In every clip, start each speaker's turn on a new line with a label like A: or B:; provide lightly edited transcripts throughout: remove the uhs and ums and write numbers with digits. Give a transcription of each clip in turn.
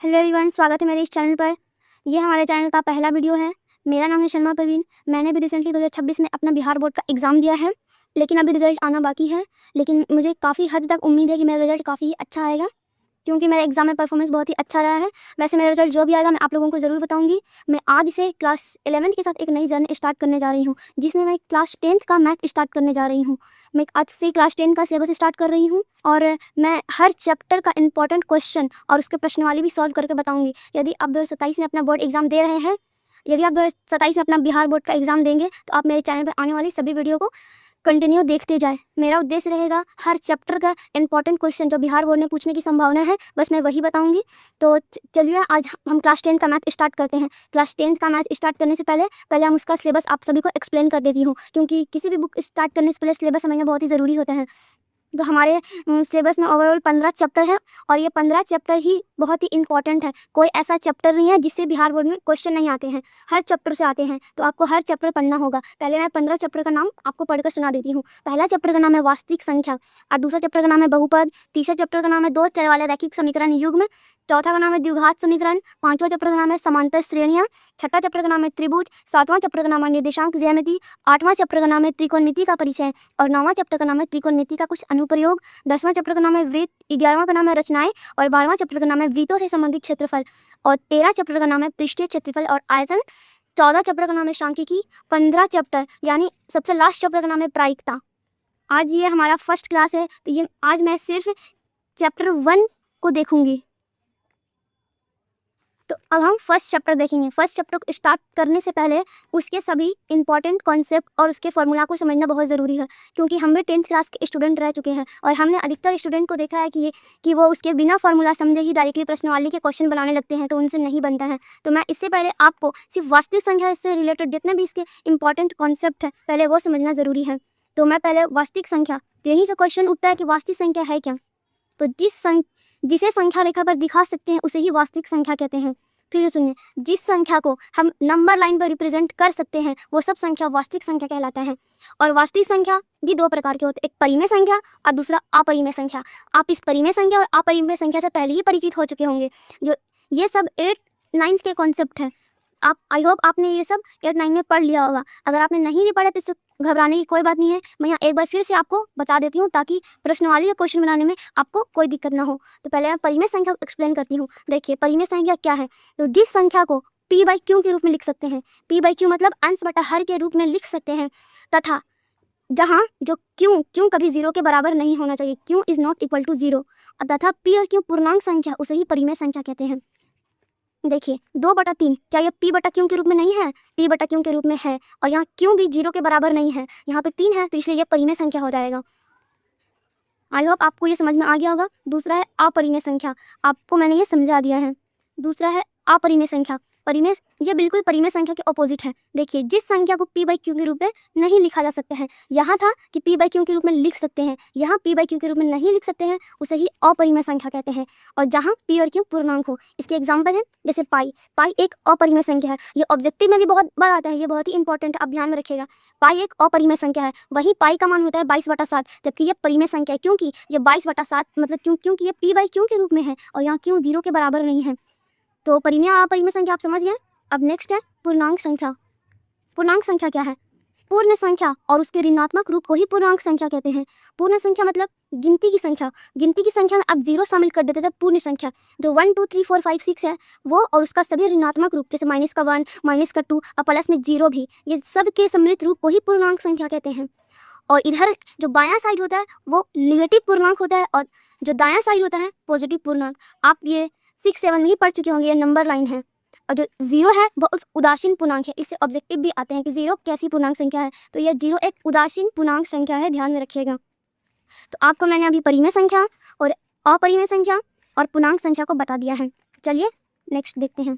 A: Hello everyone, स्वागत है मेरे इस चैनल पर। ये हमारे चैनल का पहला वीडियो है। मेरा नाम है शर्मा परवीन। मैंने भी रिसेंटली 2026 में अपना बिहार बोर्ड का एग्ज़ाम दिया है, लेकिन अभी रिज़ल्ट आना बाकी है। लेकिन मुझे काफ़ी हद तक उम्मीद है कि मेरा रिज़ल्ट काफ़ी अच्छा आएगा, क्योंकि मेरा एग्ज़ाम में परफॉर्मेंस बहुत ही अच्छा रहा है। वैसे मेरा रिज़ल्ट जो भी आएगा मैं आप लोगों को ज़रूर बताऊँगी। मैं आज से क्लास 11th के साथ एक नई जर्नी स्टार्ट करने जा रही हूँ, जिसमें मैं क्लास 10th का मैथ स्टार्ट करने जा रही हूँ। मैं आज से क्लास 10 का सिलेबस स्टार्ट कर रही हूँ और मैं हर चैप्टर का इंपॉर्टेंट क्वेश्चन और उसके प्रश्नावली भी सॉल्व करके बताऊँगी। यदि आप 2027 में अपना बोर्ड एग्ज़ाम दे रहे हैं, यदि आप 2027 में अपना बिहार बोर्ड का एग्ज़ाम देंगे, तो आप मेरे चैनल पर आने वाली सभी वीडियो को कंटिन्यू देखते जाए। मेरा उद्देश्य रहेगा हर चैप्टर का इंपॉर्टेंट क्वेश्चन जो बिहार बोर्ड में पूछने की संभावना है, बस मैं वही बताऊंगी। तो चलिए आज हम क्लास 10 का मैथ स्टार्ट करते हैं। क्लास 10 का मैथ स्टार्ट करने से पहले हम उसका सिलेबस आप सभी को एक्सप्लेन कर देती हूँ, क्योंकि किसी भी बुक स्टार्ट करने से पहले सिलेबस समझना बहुत ही ज़रूरी होता है। तो हमारे सिलेबस में ओवरऑल 15 चैप्टर हैं और ये 15 चैप्टर ही बहुत ही इंपॉर्टेंट है। कोई ऐसा चैप्टर नहीं है जिससे बिहार बोर्ड में क्वेश्चन नहीं आते हैं, हर चैप्टर से आते हैं। तो आपको हर चैप्टर पढ़ना होगा। पहले मैं 15 चैप्टर का नाम आपको पढ़कर सुना देती हूँ। पहला चैप्टर का नाम है वास्तविक संख्या, और दूसरा चैप्टर का नाम है बहुपद, तीसरा चैप्टर का नाम है दो चर वाले रैखिक समीकरण युग्म, चौथा का नाम है द्विघात समीकरण, पांचवा चैप्टर का नाम है समांतर श्रेणियाँ, छठा चैप्टर का नाम है त्रिभुज, सातवां चैप्टर का नाम है निर्देशांक ज्यामिति, आठवां चैप्टर का नाम है त्रिकोणमिति का परिचय और नौवां चैप्टर का नाम है त्रिकोणमिति का कुछ अनुप्रयोग, 10वां चैप्टर का नाम है वृत्त, 11वां का नाम है रचनाएं और 12वां चैप्टर का नाम है वृत्तों से संबंधित क्षेत्रफल और 13 चैप्टर का नाम है पृष्ठीय क्षेत्रफल और आयतन, 14 चैप्टर का नाम है सांख्यिकी, 15 चैप्टर यानी सबसे लास्ट चैप्टर का नाम है प्रायिकता। आज ये हमारा फर्स्ट क्लास है, तो ये आज मैं सिर्फ चैप्टर 1 को देखूंगी। तो अब हम फर्स्ट चैप्टर देखेंगे। फर्स्ट चैप्टर को स्टार्ट करने से पहले उसके सभी इंपॉर्टेंट कॉन्सेप्ट और उसके फॉर्मूला को समझना बहुत ज़रूरी है, क्योंकि हम भी 10th क्लास के स्टूडेंट रह चुके हैं और हमने अधिकतर स्टूडेंट को देखा है कि वो उसके बिना फार्मूला समझे ही डायरेक्टली प्रश्नावली के क्वेश्चन बनाने लगते हैं, तो उनसे नहीं बनता है। तो मैं इससे पहले आपको सिर्फ वास्तविक संख्या से रिलेटेड जितने भी इसके इंपॉर्टेंट कॉन्सेप्ट है पहले वो समझना ज़रूरी है। तो मैं पहले वास्तविक संख्या, तो यहीं से क्वेश्चन उठता है कि वास्तविक संख्या है क्या। तो जिसे संख्या रेखा पर दिखा सकते हैं उसे ही वास्तविक संख्या कहते हैं। फिर सुनिए, जिस संख्या को हम नंबर लाइन पर रिप्रेजेंट कर सकते हैं वो सब संख्या वास्तविक संख्या कहलाता है। और वास्तविक संख्या भी दो प्रकार के होते हैं, एक परिमेय संख्या और दूसरा अपरिमेय संख्या। आप इस परिमेय संख्या और अपरिमेय संख्या से पहले ही परिचित हो चुके होंगे। जो ये सब 8 9 के कॉन्सेप्ट हैं। आप आई होप आपने ये सब 8 9 में पढ़ लिया होगा। अगर आपने नहीं भी पढ़ा तो इससे घबराने की कोई बात नहीं है। मैं यहाँ एक बार फिर से आपको बता देती हूँ ताकि प्रश्नावली या क्वेश्चन बनाने में आपको कोई दिक्कत ना हो। तो पहले मैं परिमेय संख्या एक्सप्लेन करती हूँ। देखिए, परिमेय संख्या क्या है। तो जिस संख्या को p/q के रूप में लिख सकते हैं, p/q मतलब अंश बटा हर के रूप में लिख सकते हैं, तथा जहाँ जो क्यों कभी 0 के बराबर नहीं होना चाहिए, q is not equal to 0, तथा p और q पूर्णांक संख्या उसे ही परिमेय संख्या कहते हैं। देखिए, 2/3 क्या ये p/q के रूप में नहीं है? p/q के रूप में है। और यहाँ क्यों भी 0 के बराबर नहीं है, यहाँ पे 3 है, तो इसलिए ये परिमेय संख्या हो जाएगा। आई होप आपको ये समझ में आ गया होगा। दूसरा है अपरिमेय संख्या, आपको मैंने ये समझा दिया है। दूसरा है अपरिमेय संख्या। परिमेय, ये बिल्कुल परिमेय संख्या के ऑपोजिट है। देखिए, जिस संख्या को p/q के रूप में नहीं लिखा जा सकता है, यहाँ था कि p/q के रूप में लिख सकते हैं, यहाँ p/q के रूप में नहीं लिख सकते हैं, उसे ही अपरिमेय संख्या कहते हैं। और जहाँ p और q पूर्णांक हो, इसके एग्जाम्पल है जैसे पाई। पाई एक अपरिमेय संख्या है। ये ऑब्जेक्टिव में भी बहुत बार आता है, ये बहुत ही इंपॉर्टेंट, आप ध्यान में रखिएगा। पाई एक अपरिमेय संख्या है। वही पाई का मान होता है 22/7, जबकि ये परिमेय संख्या है, क्योंकि ये 22/7 मतलब क्योंकि ये p/q के रूप में है और यहाँ q 0 के बराबर नहीं है। तो परिमेय और अपरिमेय संख्या आप समझ गए। अब नेक्स्ट है पूर्णांक संख्या। पूर्णांक संख्या क्या है? पूर्ण संख्या और उसके ऋणात्मक रूप को ही पूर्णांक संख्या कहते हैं। पूर्ण संख्या मतलब गिनती की संख्या। गिनती की संख्या में आप 0 शामिल कर देते थे, पूर्ण संख्या। जो 1 2 3 4 5 6 है वो और उसका सभी ऋणात्मक रूप, जैसे -1 -2 और प्लस में 0 भी, ये सब के सम्मिलित रूप को ही पूर्णांक संख्या कहते हैं। और इधर जो बायां साइड होता है वो निगेटिव पूर्णांक होता है और जो दायां साइड होता है पॉजिटिव पूर्णांक। आप ये 6 7 में ही पढ़ चुके होंगे, ये नंबर लाइन है। और जो 0 है वो उदासीन पूर्णांक है। इससे ऑब्जेक्टिव भी आते हैं कि 0 कैसी पूर्णांक संख्या है, तो यह 0 एक उदासीन पूर्णांक संख्या है, ध्यान में रखिएगा। तो आपको मैंने अभी परिमेय संख्या और अपरिमेय संख्या और पूर्णांक संख्या को बता दिया है। चलिए नेक्स्ट देखते हैं।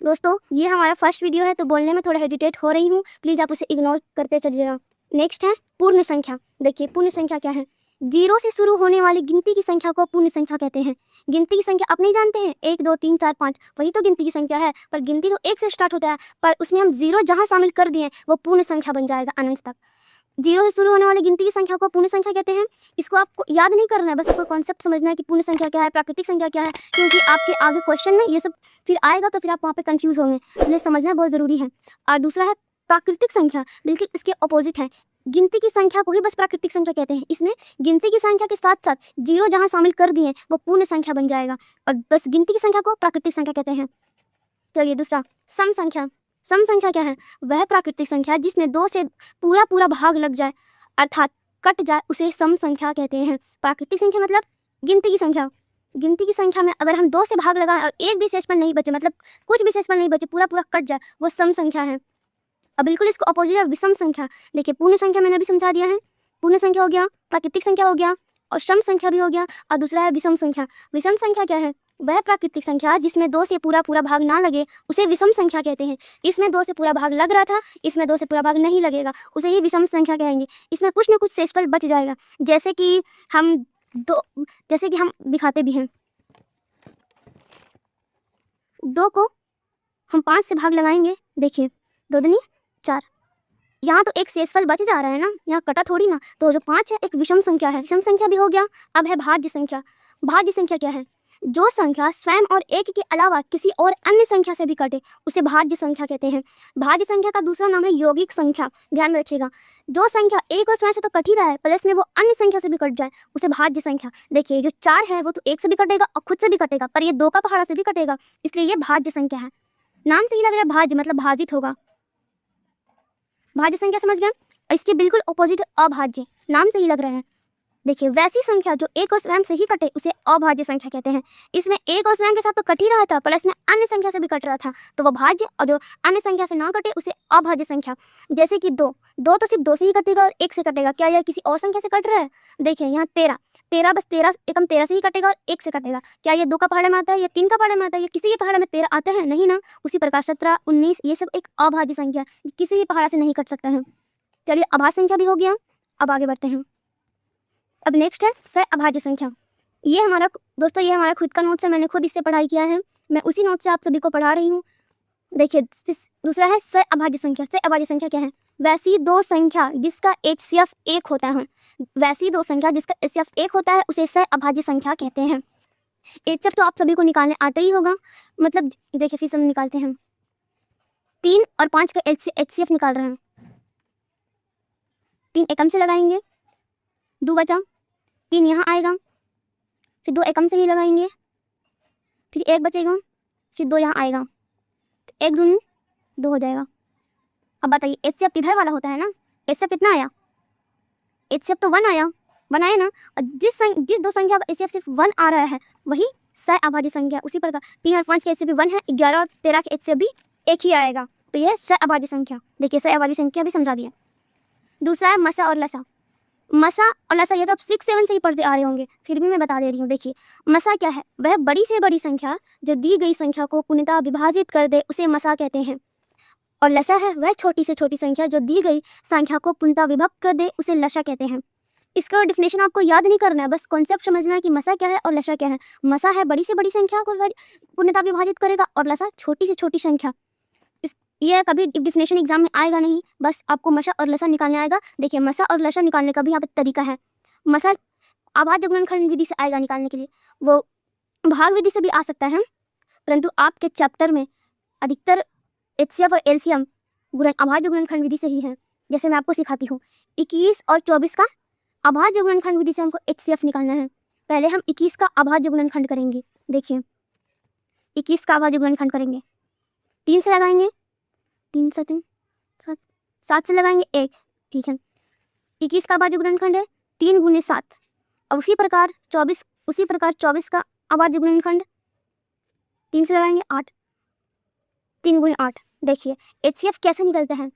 A: दोस्तों, ये हमारा फर्स्ट वीडियो है तो बोलने में थोड़ा हेजिटेट हो रही हूँ, प्लीज़ आप उसे इग्नोर करते चलिएगा। नेक्स्ट है पूर्ण संख्या। देखिए, पूर्ण संख्या क्या है? 0 से शुरू होने वाली गिनती की संख्या को पूर्ण संख्या कहते हैं। गिनती की संख्या आप नहीं जानते हैं, 1 2 3 4 5, वही तो गिनती की संख्या है। पर गिनती तो 1 से स्टार्ट होता है, पर उसमें हम 0 जहाँ शामिल कर दिए वो पूर्ण संख्या बन जाएगा अनंत तक। जीरो से शुरू होने वाली गिनती की संख्या को पूर्ण संख्या कहते हैं। इसको आपको याद नहीं करना है, बस आपको कॉन्सेप्ट समझना है कि पूर्ण संख्या क्या है, प्राकृतिक संख्या क्या है, क्योंकि आपके आगे क्वेश्चन में ये सब फिर आएगा तो फिर आप वहाँ पे कंफ्यूज होंगे, इसलिए समझना बहुत ज़रूरी है। और दूसरा है प्राकृतिक संख्या, बिल्कुल इसके अपोजिट है। गिनती की संख्या को ही बस प्राकृतिक संख्या कहते हैं। इसमें गिनती की संख्या के साथ साथ जीरो जहाँ शामिल कर दिए वो पूर्ण संख्या बन जाएगा, और बस गिनती की संख्या को प्राकृतिक संख्या कहते हैं। चलिए दूसरा सम संख्या। सम संख्या क्या है? वह प्राकृतिक संख्या जिसमें 2 से पूरा भाग लग जाए अर्थात कट जाए, उसे सम संख्या कहते हैं। प्राकृतिक संख्या मतलब गिनती की संख्या। गिनती की संख्या में अगर हम 2 से भाग लगाएं और एक भी शेषफल नहीं बचे, मतलब कुछ भी शेषफल नहीं बचे, पूरा कट जाए, वो सम संख्या है। अब बिल्कुल इसको अपोजिट है विषम संख्या। देखिए पूर्ण संख्या मैंने भी समझा दिया है, पूर्ण संख्या हो गया, प्राकृतिक संख्या हो गया और सम संख्या भी हो गया, और दूसरा है विषम संख्या। विषम संख्या क्या है? वह प्राकृतिक संख्या जिसमें 2 से पूरा भाग ना लगे, उसे विषम संख्या कहते हैं। इसमें 2 से पूरा भाग लग रहा था, इसमें 2 से पूरा भाग नहीं लगेगा, उसे ही विषम संख्या कहेंगे। इसमें कुछ ना कुछ शेषफल बच जाएगा, जैसे कि हम दिखाते भी हैं। 2 को हम 5 से भाग लगाएंगे, देखिए 2 दूनी 4, यहाँ तो एक शेषफल बच जा रहा है ना, यहाँ कटा थोड़ी ना, तो जो 5 है एक विषम संख्या है, विषम संख्या भी हो गया। अब है भाज्य संख्या। भाज्य संख्या क्या है? जो संख्या स्वयं और एक के अलावा किसी और अन्य संख्या से भी कटे, उसे भाज्य संख्या कहते हैं। भाज्य संख्या का दूसरा नाम है यौगिक संख्या। ध्यान में रखिएगा, जो संख्या एक और स्वयं से तो कट ही रहा है, प्लस में वो अन्य संख्या से भी कट जाए, उसे भाज्य संख्या। देखिए जो 4 है वो तो 1 से भी कटेगा और खुद से भी कटेगा, पर ये 2 का पहाड़ा से भी कटेगा, इसलिए ये भाज्य संख्या है। नाम से ही लग रहा है भाज्य मतलब भाजित होगा। भाज्य संख्या समझ गए? इसके बिल्कुल ऑपोजिट अभाज्य, नाम से ही लग रहे हैं। देखिए वैसी संख्या जो एक और स्वयं से ही कटे, उसे अभाज्य संख्या कहते हैं। इसमें एक और स्वयं के साथ तो कट ही रहा था, प्लस में अन्य संख्या से भी कट रहा था, तो वो भाज्य, और जो अन्य संख्या से ना कटे उसे अभाज्य संख्या। जैसे कि 2 तो सिर्फ 2 से ही कटेगा और 1 से कटेगा, क्या यह किसी और संख्या से कट रहा है? देखिए यहाँ 13 बस 13 एकम 13 से ही कटेगा और 1 से कटेगा, क्या ये 2 का पहाड़े में आता है या 3 का पहाड़े में आता है? या किसी के पहाड़े में 13 आते हैं? नहीं ना। उसी प्रकार 17, 19 ये सब एक अभाज्य संख्या, किसी भी पहाड़ा से नहीं कट सकता है। चलिए अभाज्य संख्या भी हो गया, अब आगे बढ़ते हैं। अब नेक्स्ट है सहअभाज्य संख्या। ये हमारा दोस्तों ये हमारा खुद का नोट्स है, मैंने खुद इससे पढ़ाई किया है, मैं उसी नोट से आप सभी को पढ़ा रही हूँ। देखिए दूसरा है सहअभाज्य संख्या। सहअभाज्य संख्या क्या है? वैसी 2 संख्या जिसका HCF 1 होता है, वैसी 2 संख्या जिसका HCF 1 होता है उसे सहअभाज्य संख्या कहते हैं। HCF तो आप सभी को निकालने आता ही होगा, मतलब देखिए फिर हम निकालते हैं। 3 और 5 का HCF निकाल रहे हैं। 3 एकम से लगाएंगे, 2 बचा, 3 यहाँ आएगा, फिर 2 एकम से ही लगाएंगे, फिर 1 बचेगा, फिर 2 यहाँ आएगा, तो 1 दूनी 2 हो जाएगा। अब बताइए HCF किधर वाला होता है ना, HCF कितना आया? HCF तो 1 आया, 1 आया ना। और जिस 2 संख्या का HCF सिर्फ 1 आ रहा है वही सहअभाज्य संख्या। उसी प्रकार 3 और 5 के HCF भी 1 है, 11 और 13 के HCF भी 1 ही आएगा, तो यह सहअभाज्य संख्या। देखिए सहअभाज्य संख्या भी समझा दिया। दूसरा है मसा और लसा। मसा और लसा ये तो आप 6, 7 से ही पढ़ते आ रहे होंगे, फिर भी मैं बता दे रही हूँ। देखिए मसा क्या है? वह बड़ी से बड़ी संख्या जो दी गई संख्या को पूर्णतः विभाजित कर दे, उसे मसा कहते हैं। और लसा है वह छोटी से छोटी संख्या जो दी गई संख्या को पूर्णतः विभक्त कर दे, उसे लसा कहते हैं। इसका डिफिनेशन आपको याद नहीं करना है, बस कॉन्सेप्ट समझना है कि मसा क्या है और लसा क्या है। मसा है बड़ी से बड़ी संख्या को पूर्णतः विभाजित करेगा, और लसा छोटी से छोटी संख्या। ये कभी डिफिनेशन एग्जाम में आएगा नहीं, बस आपको मसा और लसा निकालने आएगा। देखिए मसा और लसा निकालने का भी यहाँ पे तरीका है। मसा अभाज्य गुणनखंड विधि से आएगा निकालने के लिए, वो भाग विधि से भी आ सकता है, परंतु आपके चैप्टर में अधिकतर HCF और LCM अभाज्य गुणनखंड विधि से ही है। जैसे मैं आपको सिखाती हूँ, 21 और 24 का अभाज्य गुणनखंड विधि से हमको HCF निकालना है। पहले हम 21 का अभाज्य गुणनखंड करेंगे। देखिए 21 का अभाज्य गुणनखंड करेंगे, 3 से लगाएंगे, 3 से 3 7, 7 से लगाएंगे 1, ठीक है। 21 का अभाज्य गुणनखंड है 3 गुने 7, और उसी प्रकार 24 का अभाज्य गुणनखंड 3 से लगाएंगे 8, 3 गुने 8। देखिए HCF कैसे निकलता है?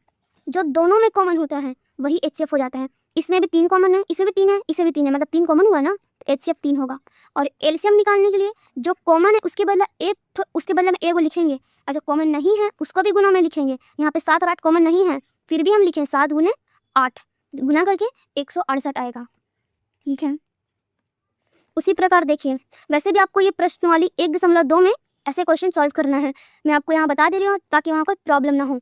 A: जो दोनों में कॉमन होता है वही HCF हो जाता है। इसमें भी 3 कॉमन है, इसमें भी 3 है, इसमें भी 3 है, मतलब 3 कॉमन हुआ ना, तो HCF 3 होगा। और LCM निकालने के लिए जो कॉमन है उसके बदले में एक लिखेंगे, और जो कॉमन नहीं है उसको भी गुणों में लिखेंगे। यहाँ पे 7 और 8 कॉमन नहीं है, फिर भी हम लिखें 7 गुने 8, गुना करके 168 आएगा, ठीक है। उसी प्रकार देखिए वैसे भी आपको ये प्रश्न 1.2 में ऐसे क्वेश्चन सॉल्व करना है। मैं आपको यहाँ बता दे रही हूँ ताकि वहाँ कोई प्रॉब्लम ना हो।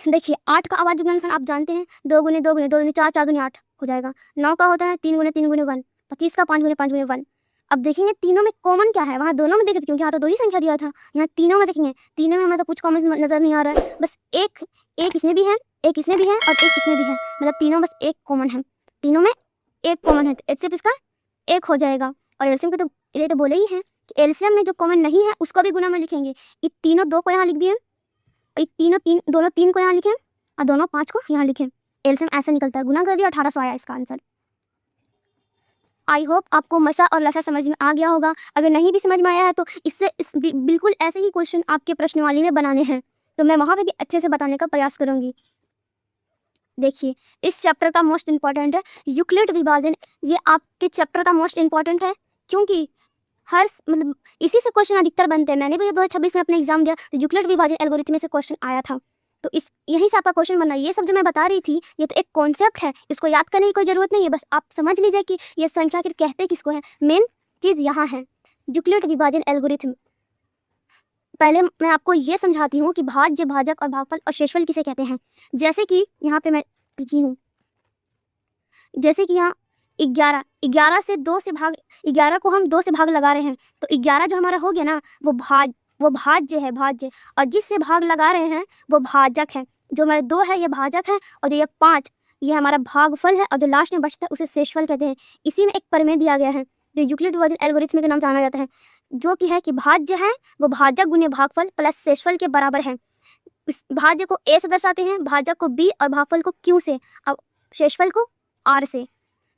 A: देखिए 8 का अभाज्य गुणनफल आप जानते हैं, 2 गुने 2 गुने 2 गुने 4, 4 दुनी 8 हो जाएगा। 9 का होता है 3 गुने 3 गुने 1, 25 का 5 गुने 5 गुने 1। अब देखेंगे तीनों में कॉमन क्या है, वहाँ दोनों में देखे थे क्योंकि यहाँ तो 2 ही संख्या दिया था। यहाँ तीनों में देखेंगे, तीनों में हमें तो कुछ कॉमन नज़र नहीं आ रहा है, बस एक इसमें भी है, एक इसमें भी है और एक इसमें भी है, मतलब तीनों बस एक कॉमन है, तीनों में एक कॉमन है, तो सिर्फ इसका एक हो जाएगा। और एलसीएम के तो ये तो बोले ही हैं कि एलसीएम में जो कॉमन नहीं है उसको भी गुना में लिखेंगे। ये तीनों 2 को यहाँ लिख दिए, दोनों 3 को यहाँ लिखें और दोनों 5 को यहाँ लिखें। एलसीएम ऐसे निकलता है, गुना कर दिया 1800 आया इसका आंसर। आई होप आपको मसा और लसा समझ में आ गया होगा। अगर नहीं भी समझ में आया है तो बिल्कुल ऐसे ही क्वेश्चन आपके प्रश्नवाली में बनाने हैं, तो मैं वहाँ पे भी अच्छे से बताने का प्रयास करूँगी। देखिए इस चैप्टर का मोस्ट इंपॉर्टेंट है यूक्लिड विभाजन। ये आपके चैप्टर का मोस्ट इंपॉर्टेंट है क्योंकि मतलब इसी से क्वेश्चन अधिकतर बनते हैं। मैंने भी 2026 में अपने एग्जाम दिया तो यूक्लिड विभाजन एल्गोरिथम में से क्वेश्चन आया था, तो यहीं से आपका क्वेश्चन बनना। ये सब जो मैं बता रही थी ये तो एक कॉन्सेप्ट है, इसको याद करने की कोई ज़रूरत नहीं है, बस आप समझ लीजिए कि ये संख्या आखिर कहते किसको है। मेन चीज़ यहाँ है यूक्लिड विभाजन एल्गोरिथम। पहले मैं आपको ये समझाती हूँ कि भाज्य, भाजक और भागफल और शेषफल किसे कहते हैं। जैसे कि यहाँ पे मैं लिखी हूँ, जैसे कि यहाँ 11 से 2 से भाग, 11 को हम 2 से भाग लगा रहे हैं तो 11 जो हमारा हो गया ना वो भाज्य है, भाज्य। और जिससे भाग लगा रहे हैं वो भाजक है। जो हमारे 2 है ये भाजक है और ये 5 ये हमारा भागफल है, और जो लास्ट में बचता है उसे शेषफल कहते हैं। इसी में एक प्रमेय दिया गया है जो यूक्लिड विभाजन एल्गोरिथम के नाम जाना जाता है, जो कि है कि भाज्य है वो भाजक गुने भागफल प्लस शेषफल के बराबर है। इस भाज्य को ए से दर्शाते हैं, भाजक को बी और भागफल को क्यू से, अब शेषफल को आर से।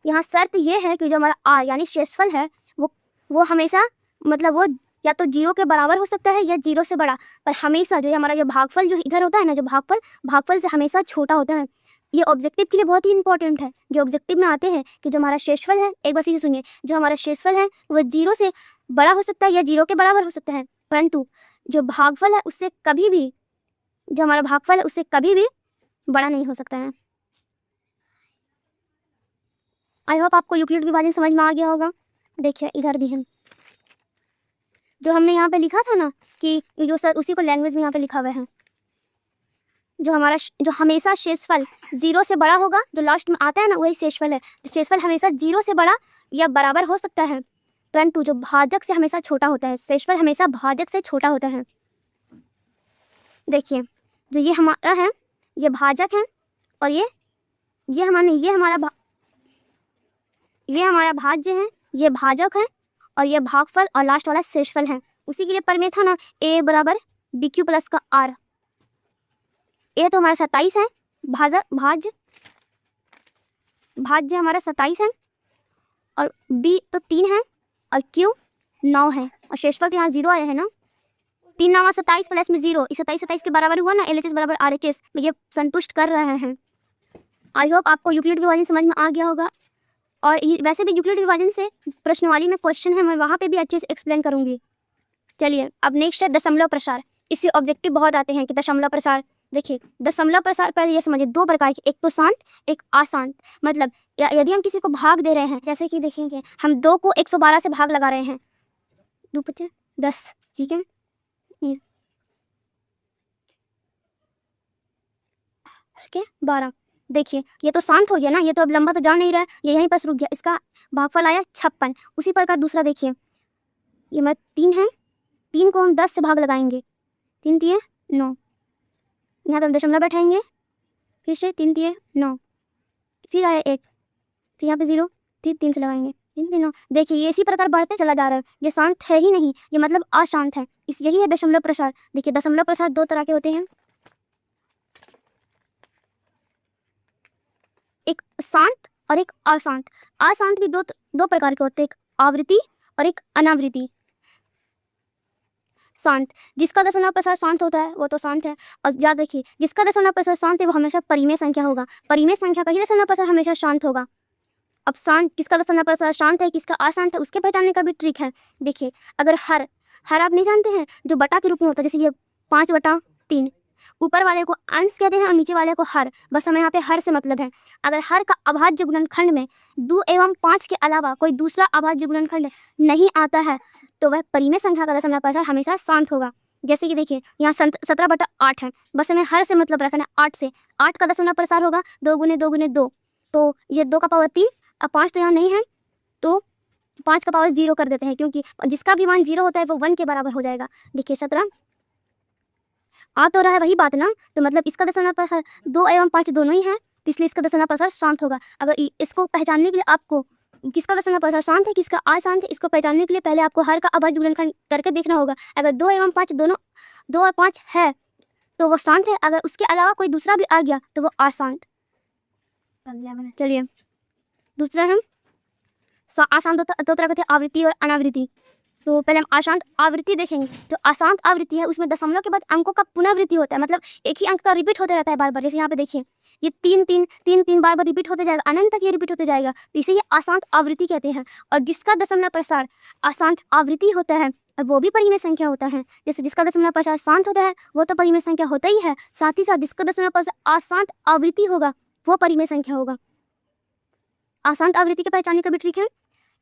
A: यहाँ शर्त ये है कि जो हमारा आर यानी शेषफल है वो हमेशा मतलब वो या तो 0 के बराबर हो सकता है या 0 से बड़ा, पर हमेशा जो हमारा जो भागफल जो इधर होता है ना, जो भागफल से हमेशा छोटा होता है। ये ऑब्जेक्टिव के लिए बहुत ही इंपॉर्टेंट है। जो ऑब्जेक्टिव में आते हैं कि जो हमारा शेषफल है, एक बार फिर से सुनिए, जो हमारा शेषफल है वो 0 से बड़ा हो सकता है या 0 के बराबर हो सकता है, परंतु जो भागफल है उससे कभी भी, जो हमारा भागफल है उससे कभी भी बड़ा नहीं हो सकता है। आई होप आपको यूक्लिड विभाजन समझ में आ गया होगा। देखिए इधर भी है जो हमने यहाँ पे लिखा था ना कि जो सर उसी को लैंग्वेज में यहाँ पे लिखा हुआ है, जो हमेशा शेषफल 0 से बड़ा होगा, जो लास्ट में आता है ना वही शेषफल है। शेषफल हमेशा 0 से बड़ा या बराबर हो सकता है, परंतु जो भाजक से हमेशा छोटा होता है। शेषफल हमेशा भाजक से छोटा होता है। देखिए जो ये हमारा है ये भाजक है और ये हमारा भाज्य है, ये भाजक है और ये भागफल और लास्ट वाला शेषफल है। उसी के लिए प्रमेय था ना ए बराबर बी क्यू प्लस का आर। ए तो हमारा 27 है, भाज्य हमारा 27 है और बी तो 3 है और क्यू 9 है और शेषफल के यहाँ 0 आया है ना, 3 9 27 प्लस में 0, 27 के बराबर हुआ ना, LHS बराबर RHS में ये संतुष्ट कर रहे हैं। आई होप आपको यूक्लिड विभाजन समझ में आ गया होगा। और वैसे भी यूक्लिड विभाजन से प्रश्नवाली में क्वेश्चन है, मैं वहाँ पे भी अच्छे से एक्सप्लेन करूँगी। चलिए अब नेक्स्ट है दशमलव प्रसार। इससे ऑब्जेक्टिव बहुत आते हैं कि दशमलव प्रसार। देखिए दशमलव प्रसार पहले ये समझिए 2 प्रकार की, एक तो शांत एक अशांत। मतलब यदि हम किसी को भाग दे रहे हैं, जैसे कि देखेंगे हम 2 को 112 से भाग लगा रहे हैं, 2 5 10, ठीक है, ठीक है 12। देखिए ये तो शांत हो गया ना, ये तो अब लंबा तो जा नहीं रहा है, ये यहीं पर रुक गया, इसका भागफल आया 56। उसी प्रकार दूसरा देखिए ये मैं 3 है, 3 को हम 10 से भाग लगाएंगे, 3 3 9, यहाँ पे हम दशमलव बैठाएंगे, फिर से 3 3 9, फिर आया 1, फिर यहाँ पे 0, फिर 3 से लगाएंगे, 3 3 9। देखिए ये इसी प्रकार बढ़ते चला जा रहा है, ये शांत है ही नहीं, ये मतलब अशांत है। यही है दशमलव प्रसार। देखिए दशमलव प्रसार 2 तरह के होते हैं, एक शांत और एक अशांत। अशांत भी दो प्रकार के होते हैं, एक आवृत्ति और एक अनावृत्ति। शांत जिसका दशमलव प्रसार शांत होता है वो तो शांत है, और याद रखिए जिसका दशमलव प्रसार शांत है वो हमेशा परिमेय संख्या होगा, परिमेय संख्या का ही दशमलव प्रसार हमेशा शांत होगा। अब शांत किसका दशमलव प्रसार शांत है किसका अशांत है उसके पहचानने का भी ट्रिक है। देखिए अगर हर आप नहीं जानते हैं जो बटा के रूप में होता है, जैसे ये 5/3, ऊपर वाले को अंश कहते हैं और नीचे वाले को हर, बस हमें यहाँ पे हर से मतलब है। अगर हर का अभाज्य गुणनखंड में 2 एवं 5 के अलावा कोई दूसरा अभाज्य गुणनखंड नहीं आता है तो वह परिमेय संख्या का दशमलव प्रसार हमेशा शांत होगा। जैसे कि देखिए यहाँ 17/8 है, बस हमें हर से मतलब रखना है 8 से। 8 का दशमलव प्रसार होगा 2 गुने 2 गुने 2, तो ये 2 का पावर 3, अब 5 तो यहाँ नहीं है तो 5 का पावर 0 कर देते हैं, क्योंकि जिसका भी मान 0 होता है वो 1 के बराबर हो जाएगा। देखिए 17 आ तो रहा है वही बात ना, तो मतलब इसका दशमलव प्रसार 2 एवं 5 दोनों ही है, तो इसलिए इसका दशमलव प्रसार शांत होगा। अगर इसको पहचानने के लिए आपको किसका दशमलव प्रसार शांत है किसका अशांत है, इसको पहचानने के लिए पहले आपको हर का अभाज्य गुणनखंड करके देखना होगा। अगर 2 एवं 5 दोनों 2 और 5 है तो वो शांत है, अगर उसके अलावा कोई दूसरा भी आ गया तो वो अशांत। चलिए दूसरा हम अशांत दो तरह के थे, आवृत्ति और अनावृत्ति। तो पहले हम अशांत आवृत्ति देखेंगे। तो अशांत आवृत्ति है उसमें दशमलव के बाद अंकों का पुनरावृत्ति होता है, मतलब एक ही अंक का रिपीट होते रहता है बार बार। जैसे यहाँ पे देखिए ये 3 बार बार रिपीट होते जाएगा, अनंत तक ये रिपीट होते जाएगा, तो इसे ये अशांत आवृत्ति कहते हैं। और जिसका दशमलव प्रसार अशांत आवृत्ति होता है और वो भी परिमेय संख्या होता है, जैसे जिसका दशमलव प्रसार शांत होता है वो तो परिमेय संख्या होता ही है, साथ ही साथ जिसका दशमलव प्रसार अशांत आवृत्ति होगा वो परिमेय संख्या होगा। अशांत आवृत्ति के पहचानने का भी ट्रिक है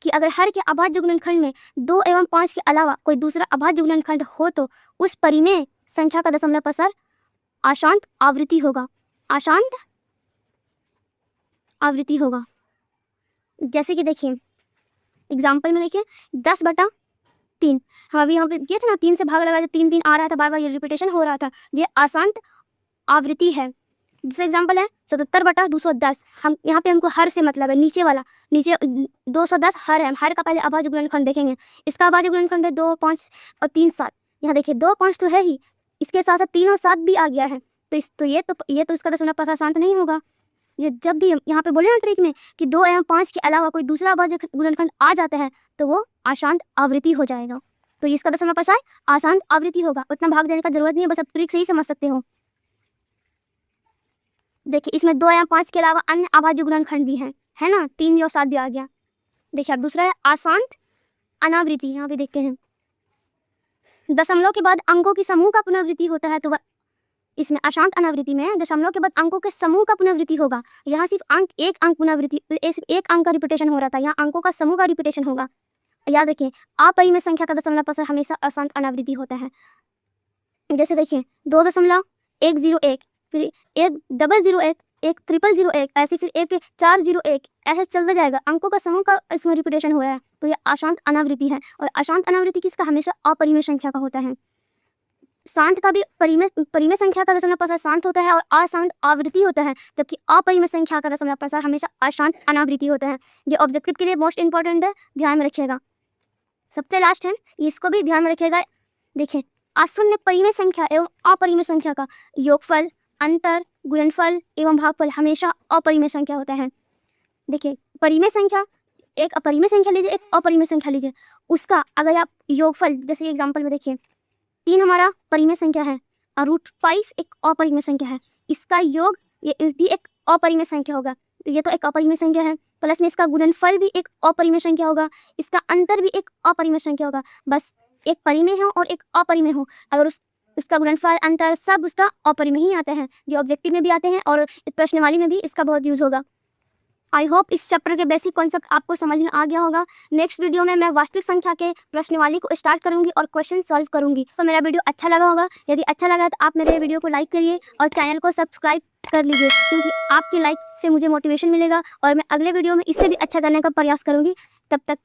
A: कि अगर हर के अभाज्य गुणनखंड में 2 एवं 5 के अलावा कोई दूसरा अभाज्य गुणनखंड हो तो उस परिमेय संख्या का दशमलव प्रसार अशांत आवृत्ति होगा। अशांत आवृत्ति होगा। जैसे कि देखिए एग्जाम्पल में देखिए 10/3, हम अभी यहाँ पे ये थे ना 3 से भाग लगा, 3 3 आ रहा था बार बार, ये रिपीटेशन हो रहा था, ये अशांत आवृत्ति है। दूसरा एग्जाम्पल है 77/210, हम यहाँ पे हमको हर से मतलब है, नीचे वाला, नीचे 210 हर है, हर का पहले अभाज्य गुणनखंड देखेंगे। इसका अभाज्य गुणनखंड है 2 5 और 3 7। यहाँ देखिए 2 5 तो है ही, इसके साथ साथ 3 और 7 भी आ गया है, तो ये तो इसका दशमलव प्रसार शांत नहीं होगा। ये जब भी यहाँ पे बोले ना ट्रिक में कि 2 एवं 5 के अलावा कोई दूसरा अभाज्य गुणनखंड आ जाता है तो वो अशांत आवृत्ति हो जाएगा, तो इसका दशमलव प्रसार अशांत आवृत्ति होगा। उतना भाग देने का जरूरत नहीं है, बस आप ट्रिक से ही समझ सकते हो। देखिए इसमें 2 या 5 के अलावा अन्य अभाज्य गुणनखंड भी हैं, है ना, 3 और 7 भी आ गया। देखिए अब दूसरा है अशांत अनावृत्ति। यहाँ पे देखते हैं दशमलव के बाद अंकों की समूह का पुनरावृत्ति होता है, तो इसमें अशांत अनावृत्ति में दशमलव के बाद अंकों के समूह का पुनरावृत्ति होगा। यहाँ सिर्फ एक अंक पुनरावृत्ति, एक अंक का रिपीटेशन हो रहा था, यहाँ अंकों का समूह का रिपीटेशन होगा। याद रखिए अपरिमेय संख्या का दशमलव प्रसार हमेशा अशांत अनावृत्ति होता है। जैसे देखिए 2.101, फिर 1.001, 1.001, ऐसे फिर 1.401, ऐसे चलता जाएगा, अंकों का समूह का इसमें रिपीटेशन हो रहा है, तो ये अशांत अनावृत्ति है। और अशांत अनावृत्ति किसका, हमेशा अपरिमेय संख्या का होता है। शांत का भी परिमेय संख्या का दशमलव प्रसार शांत होता है और अशांत आवृत्ति होता है, जबकि अपरिमेय संख्या का दशमलव प्रसार हमेशा अशांत अनावृत्ति होता है। ये ऑब्जेक्टिव के लिए मोस्ट इंपॉर्टेंट है, ध्यान में रखिएगा। सबसे लास्ट है, इसको भी ध्यान में रखिएगा। देखिए अशून्य परिमेय संख्या एवं अपरिमेय संख्या का योगफल, अंतर, गुणनफल एवं भागफल हमेशा अपरिमेय संख्या होता है। देखिए परिमेय संख्या, एक अपरिमेय संख्या लीजिए, एक अपरिमेय संख्या लीजिए, उसका अगर आप योगफल, जैसे एग्जांपल में देखिए 3 हमारा परिमेय संख्या है और √5 एक अपरिमेय संख्या है, इसका योग ये एक अपरिमेय संख्या होगा, तो ये तो एक अपरिमेय संख्या है, प्लस में इसका गुणनफल भी एक अपरिमेय संख्या होगा, इसका अंतर भी एक अपरिमेय संख्या होगा। बस एक परिमेय हो और एक अपरिमेय हो, अगर उसका गुणनफल अंतर सब उसका अपरिमेय ही आता है, जो ऑब्जेक्टिव में भी आते हैं और प्रश्नवाली में भी इसका बहुत यूज होगा। आई होप इस चैप्टर के बेसिक कॉन्सेप्ट आपको समझ में आ गया होगा। नेक्स्ट वीडियो में मैं वास्तविक संख्या के प्रश्नवाली को स्टार्ट करूंगी और क्वेश्चन सॉल्व करूंगी। तो मेरा वीडियो अच्छा लगा होगा, यदि अच्छा लगा तो आप मेरे वीडियो को लाइक करिए और चैनल को सब्सक्राइब कर लीजिए, क्योंकि आपकी लाइक से मुझे मोटिवेशन मिलेगा और मैं अगले वीडियो में इससे भी अच्छा करने का प्रयास करूंगी। तब तक